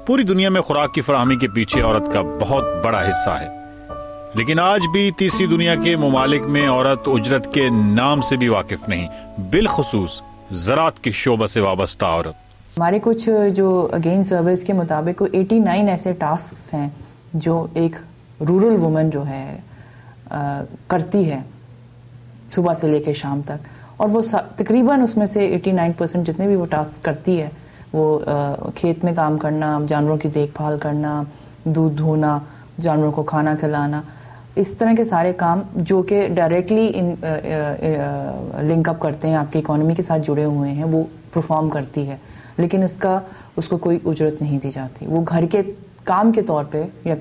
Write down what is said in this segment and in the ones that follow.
پوری دنیا میں خوراک کی فراہمی کے پیچھے عورت کا بہت بڑا حصہ ہے، لیکن آج بھی تیسری دنیا کے ممالک میں عورت اجرت کے نام سے بھی واقف نہیں، بالخصوص زراعت کے شعبہ سے وابستہ عورت۔ ہمارے کچھ جو اگین سروس کے مطابق 89 ایسے ٹاسکس ہیں جو ایک رورل وومن جو ہے کرتی ہے صبح سے لے کے شام تک، اور وہ تقریباً اس میں سے 89% جتنے بھی وہ ٹاسک کرتی ہے وہ کھیت میں کام کرنا، جانوروں کی دیکھ بھال کرنا، دودھ دھونا، جانوروں کو کھانا کھلانا، اس طرح کے سارے کام جو کہ ڈائریکٹلی لنک اپ کرتے ہیں، آپ کی اکانومی کے ساتھ جڑے ہوئے ہیں، وہ پرفارم کرتی ہے، لیکن اس کو کوئی اجرت نہیں دی جاتی۔ وہ گھر کے کام کے طور پہ یا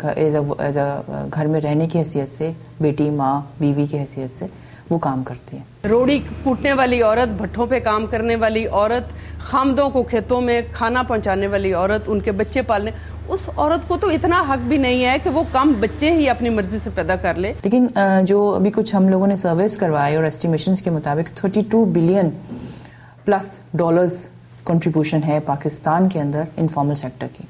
گھر میں رہنے کی حیثیت سے، بیٹی، ماں، بیوی کی حیثیت سے وہ کام کرتی ہے۔ روڑی کوٹنے والی عورت، بھٹھوں پہ کام کرنے والی عورت، خامدوں کو کھیتوں میں کھانا پہنچانے والی عورت، ان کے بچے پالنے، اس عورت کو تو اتنا حق بھی نہیں ہے کہ وہ کم بچے ہی اپنی مرضی سے پیدا کر لے۔ لیکن جو ابھی کچھ ہم لوگوں نے سرویز کروائے اور اسٹیمیشنز کے مطابق 32 بلین پلس ڈالرز کنٹریبیوشن ہے پاکستان کے اندر انفارمل سیکٹر کی،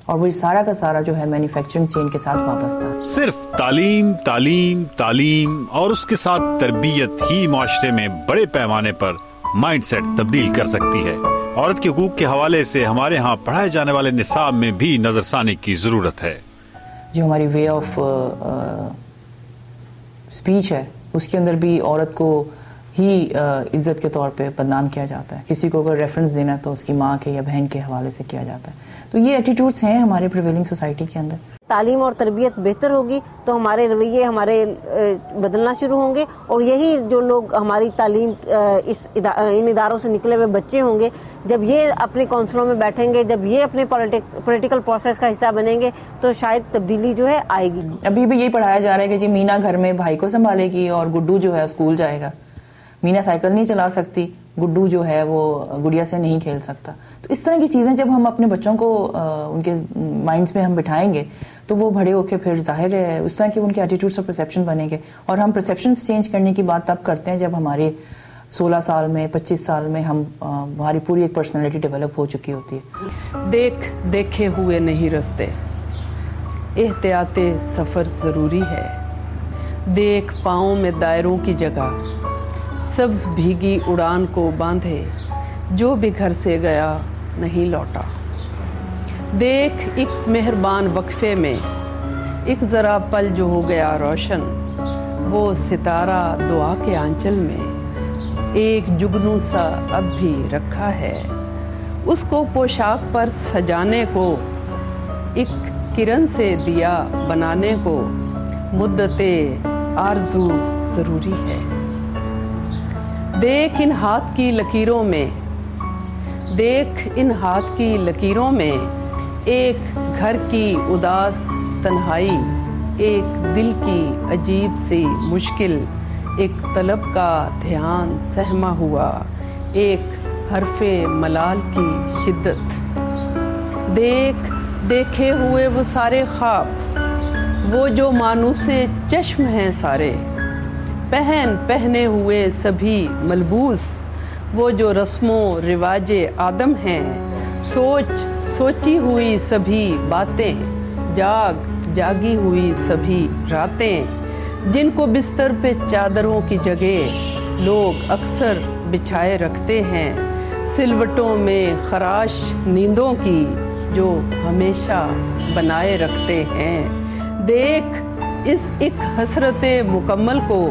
اور وہ سارا کا سارا جو ہے مینوفیکچرنگ چین کے ساتھ وابستہ ہے۔ صرف تعلیم تعلیم تعلیم اور اس کے ساتھ تربیت ہی معاشرے میں بڑے پیمانے پر مائنڈ سیٹ تبدیل کر سکتی ہے۔ عورت کے حقوق کے حوالے سے ہمارے ہاں پڑھائے جانے والے نصاب میں بھی نظر ثانی کی ضرورت ہے۔ جو ہماری وے آف اسپیچ ہے اس کے اندر بھی عورت کو ہی عزت کے طور پہ بدنام کیا جاتا ہے، کسی کو اگر ریفرنس دینا تو اس کی ماں کے یا بہن کے حوالے سے کیا جاتا ہے۔ تو یہ ایٹیٹیوڈس ہیں ہمارے پریویلنگ سوسائٹی کے اندر۔ تعلیم اور تربیت بہتر ہوگی تو ہمارے رویے ہمارے بدلنا شروع ہوں گے، اور یہی جو لوگ ہماری تعلیم ان اداروں سے نکلے ہوئے بچے ہوں گے، جب یہ اپنے کونسلوں میں بیٹھیں گے، جب یہ اپنے پولیٹیکل پروسیس کا حصہ بنیں گے تو شاید تبدیلی جو ہے آئے گی۔ ابھی بھی یہی پڑھایا جا رہا ہے کہ جی مینا گھر میں بھائی کو سنبھالے گی اور گڈو جو ہے اسکول جائے گا، مینا سائیکل نہیں چلا سکتی، گڈو جو ہے وہ گڑیا سے نہیں کھیل سکتا۔ تو اس طرح کی چیزیں جب ہم اپنے بچوں کو ان کے مائنڈز میں ہم بٹھائیں گے تو وہ بڑے ہو کے پھر ظاہر ہے اس طرح کے ان کے ایٹیٹیوڈس اور پرسیپشن بنیں گے، اور ہم پرسیپشنز چینج کرنے کی بات تب کرتے ہیں جب ہماری 16 سال میں 25 سال میں ہماری پوری ایک پرسنالٹی ڈیولپ ہو چکی ہوتی ہے۔ دیکھے ہوئے نہیں رستے، احتیاط سفر ضروری ہے، دیکھ پاؤں میں دائروں کی جگہ، سبز بھیگی اڑان کو باندھے، جو بھی گھر سے گیا نہیں لوٹا، دیکھ ایک مہربان وقفے میں ایک ذرا پل جو ہو گیا روشن، وہ ستارہ دعا کے آنچل میں ایک جگنو سا اب بھی رکھا ہے، اس کو پوشاک پر سجانے کو، ایک کرن سے دیا بنانے کو، مدت آرزو ضروری ہے۔ دیکھ ان ہاتھ کی لکیروں میں، دیکھ ان ہاتھ کی لکیروں میں، ایک گھر کی اداس تنہائی، ایک دل کی عجیب سی مشکل، ایک طلب کا دھیان سہما ہوا، ایک حرف ملال کی شدت۔ دیکھے ہوئے وہ سارے خواب، وہ جو مانوس چشم ہیں سارے، پہنے ہوئے سبھی ملبوس، وہ جو رسم و رواج آدم ہیں، سوچی ہوئی سبھی باتیں، جاگی ہوئی سبھی راتیں، جن کو بستر پہ چادروں کی جگہ لوگ اکثر بچھائے رکھتے ہیں، سلوٹوں میں خراش نیندوں کی جو ہمیشہ بنائے رکھتے ہیں۔ دیکھ اس ایک حسرت مکمل کو،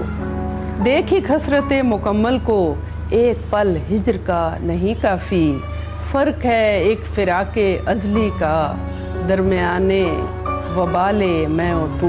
دیکھ ایک حسرت مکمل کو، ایک پل ہجر کا نہیں کافی، فرق ہے ایک فراق ازلی کا، درمیانے وبال میں و تو۔